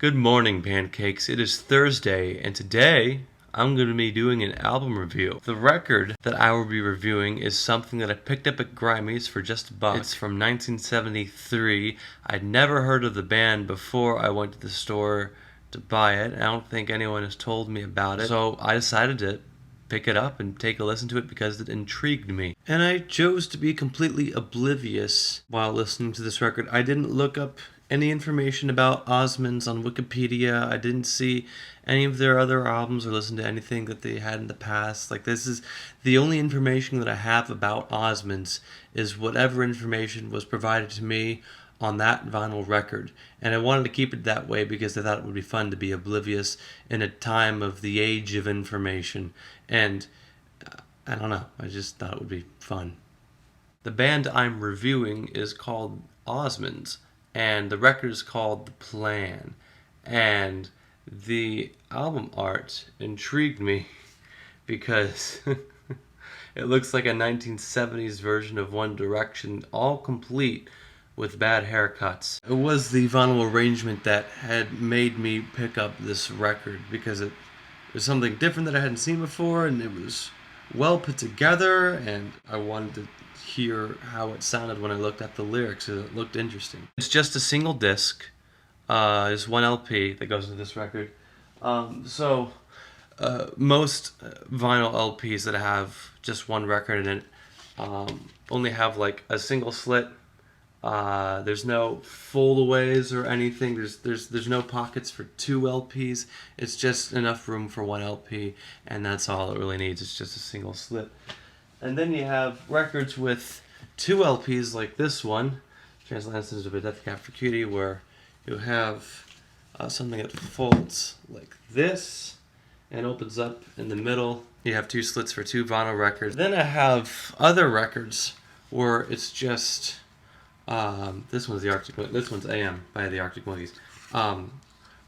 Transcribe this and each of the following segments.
Good morning, Pancakes. It is Thursday, and today I'm going to be doing an album review. The record that I will be reviewing is something that I picked up at Grimey's for just a buck. It's from 1973. I'd never heard of the band before I went to the store to buy it. I don't think anyone has told me about it, so I decided to pick it up and take a listen to it because it intrigued me. And I chose to be completely oblivious while listening to this record. I didn't look up any information about Osmonds on Wikipedia. I didn't see any of their other albums or listen to anything that they had in the past. Like, this is the only information that I have about Osmonds is whatever information was provided to me on that vinyl record. And I wanted to keep it that way because I thought it would be fun to be oblivious in a time of the age of information. And I don't know, I just thought it would be fun. The band I'm reviewing is called Osmonds, and the record is called The Plan. And the album art intrigued me because it looks like a 1970s version of One Direction, all complete with bad haircuts. It was the vinyl arrangement that had made me pick up this record because it was something different that I hadn't seen before, and it was well put together, and I wanted to hear how it sounded when I looked at the lyrics. It looked interesting. It's just a single disc. There's one LP that goes into this record. Most vinyl LPs that have just one record in it only have like a single slit. There's no foldaways or anything. There's no pockets for two LPs. It's just enough room for one LP, and that's all it really needs. It's just a single slit. And then you have records with two LPs like this one, Translances of a Death Cab for Cutie, where you have something that folds like this and opens up in the middle. You have two slits for two vinyl records. Then I have other records where it's just this one's AM by the Arctic Monkeys,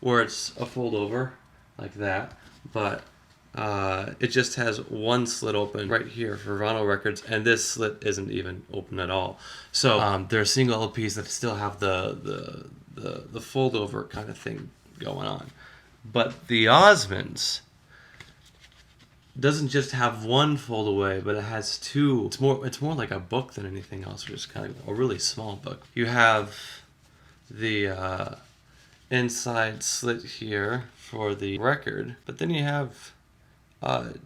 where it's a fold over like that, but it just has one slit open right here for vinyl records, and this slit isn't even open at all. So there are single LPs that still have the fold over kind of thing going on. But the Osmonds doesn't just have one fold away, but it has two. It's more like a book than anything else, which is kind of a really small book. You have the inside slit here for the record, but then you have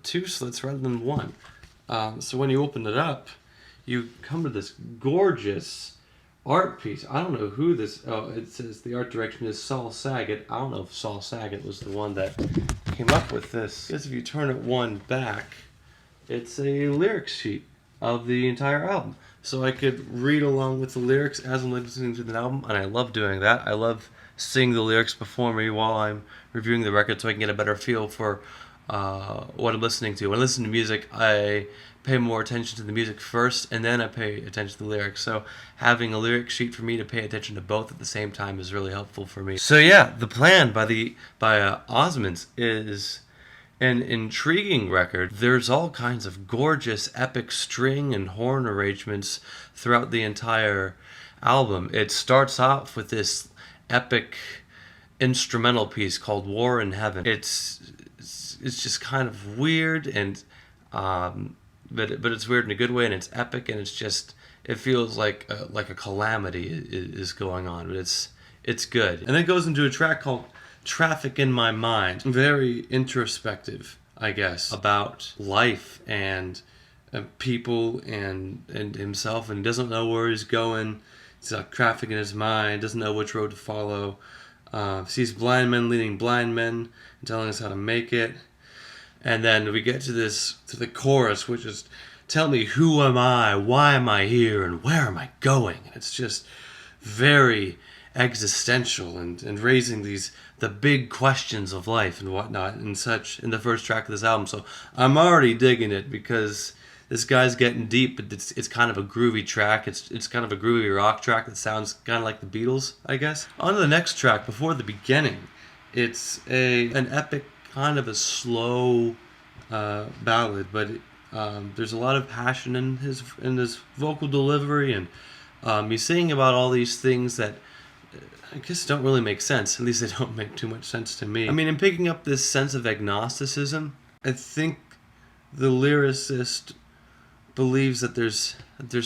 two slits rather than one. So when you open it up, you come to this gorgeous art piece. I don't know who this. Oh, it says the art direction is Saul Saget. I don't know if Saul Saget was the one that came up with this. Because if you turn it one back, it's a lyrics sheet of the entire album. So I could read along with the lyrics as I'm listening to the album, and I love doing that. I love seeing the lyrics before me while I'm reviewing the record so I can get a better feel for what I'm listening to. When I listen to music, I pay more attention to the music first, and then I pay attention to the lyrics. So having a lyric sheet for me to pay attention to both at the same time is really helpful for me. So yeah, The Plan by Osmonds is an intriguing record. There's all kinds of gorgeous, epic string and horn arrangements throughout the entire album. It starts off with this epic instrumental piece called War in Heaven. It's just kind of weird, and but it's weird in a good way, and it's epic, and it feels like a calamity is going on, but it's good. And then it goes into a track called Traffic in My Mind, very introspective, I guess, about life and people and himself, and he doesn't know where he's going. He's got traffic in his mind, doesn't know which road to follow. Sees blind men leading blind men and telling us how to make it. And then we get to the chorus, which is, tell me, who am I, why am I here, and where am I going? And it's just very existential and raising the big questions of life and whatnot and such in the first track of this album. So I'm already digging it because this guy's getting deep, but it's kind of a groovy track. It's kind of a groovy rock track that sounds kind of like the Beatles, I guess. On to the next track, Before the Beginning. It's an epic, kind of a slow ballad, but there's a lot of passion in his vocal delivery, and he's singing about all these things that I guess don't really make sense. At least they don't make too much sense to me. I mean, in picking up this sense of agnosticism, I think the lyricist believes that there's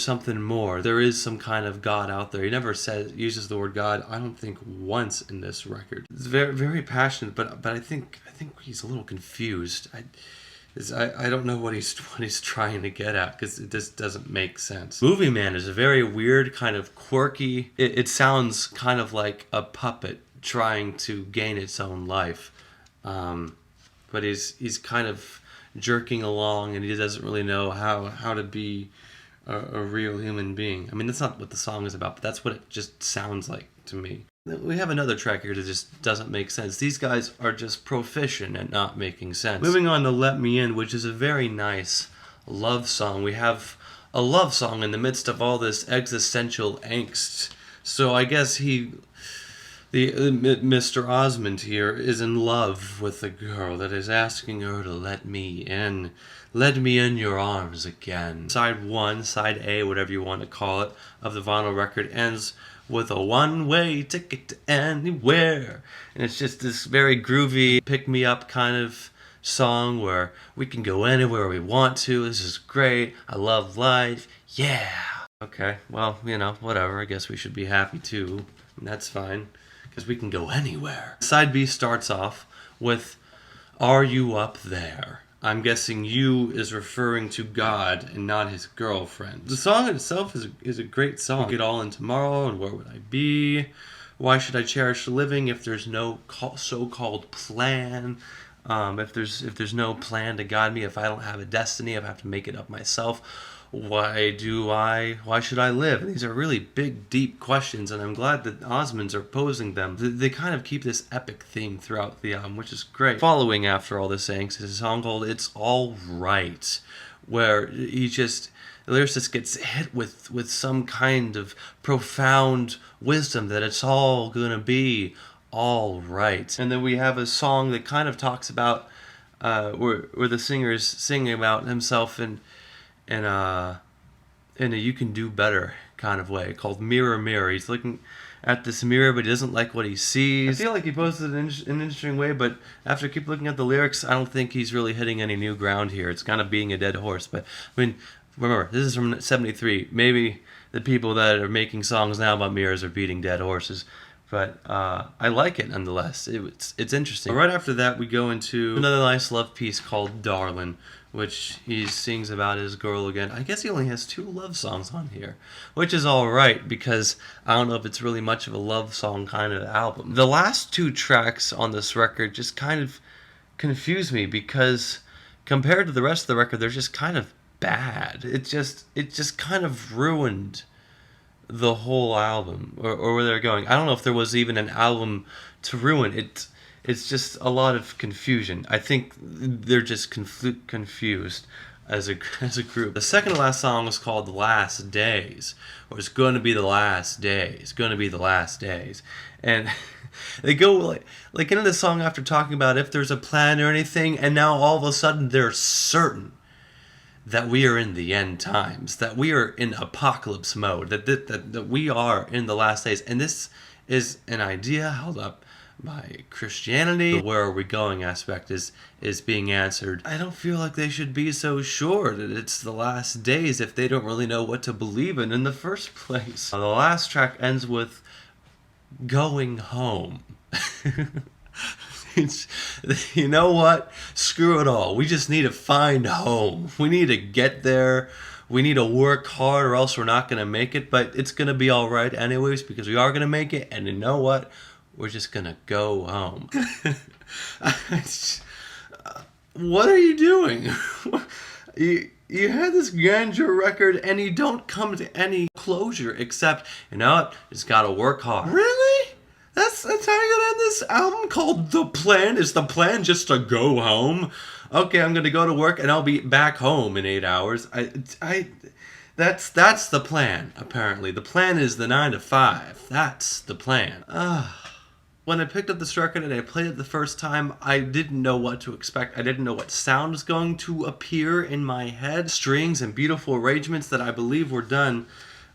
something more. There is some kind of God out there. He never uses the word God, I don't think, once in this record. It's very, very passionate, but I think he's a little confused. I don't know what he's trying to get at, because it just doesn't make sense. Movie Man is a very weird, kind of quirky. It sounds kind of like a puppet trying to gain its own life, but he's kind of jerking along, and he doesn't really know how to be a real human being. I mean, that's not what the song is about, but that's what it just sounds like to me. We have another track here that just doesn't make sense. These guys are just proficient at not making sense. Moving on to Let Me In, which is a very nice love song. We have a love song in the midst of all this existential angst. So I guess Mr. Osmond here is in love with a girl that is asking her to let me in. Let me in your arms again. Side 1, side A, whatever you want to call it, of the vinyl record ends with a one-way ticket to anywhere. And it's just this very groovy, pick-me-up kind of song where we can go anywhere we want to. This is great. I love life. Yeah. Okay, well, whatever. I guess we should be happy too. And that's fine, because we can go anywhere. Side B starts off with, Are You Up There? I'm guessing you is referring to God and not his girlfriend. The song itself is a great song. Get all in tomorrow, and where would I be? Why should I cherish the living if there's no so-called plan? If there's no plan to guide me, if I don't have a destiny, if I have to make it up myself, why should I live? And these are really big, deep questions, and I'm glad that Osmonds are posing them. They kind of keep this epic theme throughout the album, which is great. Following after all this angst is a song called It's All Right, where the lyricist gets hit with some kind of profound wisdom that it's all gonna be all right. And then we have a song that kind of talks about where the singer is singing about himself in a you can do better kind of way, called Mirror Mirror. He's looking at this mirror, but he doesn't like what he sees. I feel like he posted it in an interesting way, but after I keep looking at the lyrics, I don't think he's really hitting any new ground here. It's kind of being a dead horse. But I mean, remember, this is from '73. Maybe the people that are making songs now about mirrors are beating dead horses. But I like it nonetheless. It's interesting. Right after that, we go into another nice love piece called Darlin', which he sings about his girl again. I guess he only has 2 love songs on here, which is all right, because I don't know if it's really much of a love song kind of album. The last 2 tracks on this record just kind of confuse me, because compared to the rest of the record, they're just kind of bad. It just kind of ruined the whole album, or where they're going. I don't know if there was even an album to ruin it. It's just a lot of confusion. I think they're just confused as a group. The second to last song was called The Last Days, or It's Going to Be the Last Days. It's going to be the last days. And they go like into the song after talking about if there's a plan or anything, and now all of a sudden they're certain that we are in the end times, that we are in apocalypse mode, that we are in the last days. And this is an idea held up by Christianity. The where are we going aspect is being answered. I don't feel like they should be so sure that it's the last days if they don't really know what to believe in the first place. The last track ends with Going Home. You know what? Screw it all. We just need to find home. We need to get there. We need to work hard, or else we're not going to make it. But it's going to be all right anyways, because we are going to make it. And you know what? We're just going to go home. What are you doing? You had this grandeur record, and you don't come to any closure except, you know what? Just got to work hard. Really? That's how you're gonna end this album called The Plan? Is the plan just to go home? Okay, I'm gonna go to work and I'll be back home in 8 hours. That's the plan, apparently. The plan is the 9 to 5. That's the plan. When I picked up this record and I played it the first time, I didn't know what to expect. I didn't know what sound was going to appear in my head. Strings and beautiful arrangements that I believe were done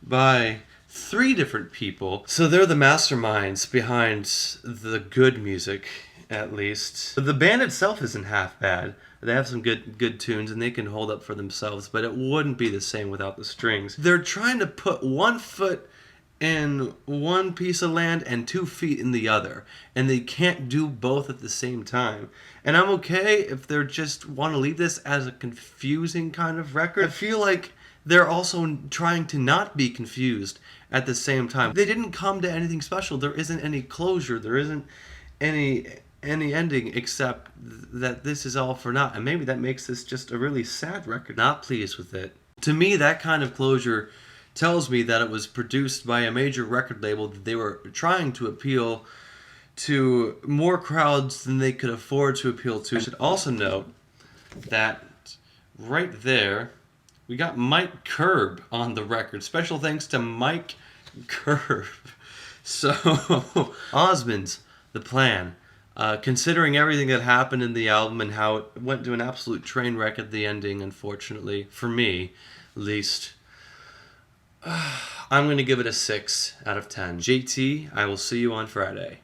by 3 different people. So they're the masterminds behind the good music, at least. The band itself isn't half bad. They have some good tunes and they can hold up for themselves, but it wouldn't be the same without the strings. They're trying to put one foot in one piece of land and 2 feet in the other, and they can't do both at the same time. And I'm okay if they're just want to leave this as a confusing kind of record. I feel like they're also trying to not be confused at the same time. They didn't come to anything special. There isn't any closure. There isn't any ending except that this is all for naught. And maybe that makes this just a really sad record. Not pleased with it. To me, that kind of closure tells me that it was produced by a major record label, that they were trying to appeal to more crowds than they could afford to appeal to. I should also note that right there, we got Mike Curb on the record. Special thanks to Mike Curb. So, Osmonds, The Plan. Considering everything that happened in the album and how it went to an absolute train wreck at the ending, unfortunately, for me, at least, I'm going to give it a 6 out of 10. JT, I will see you on Friday.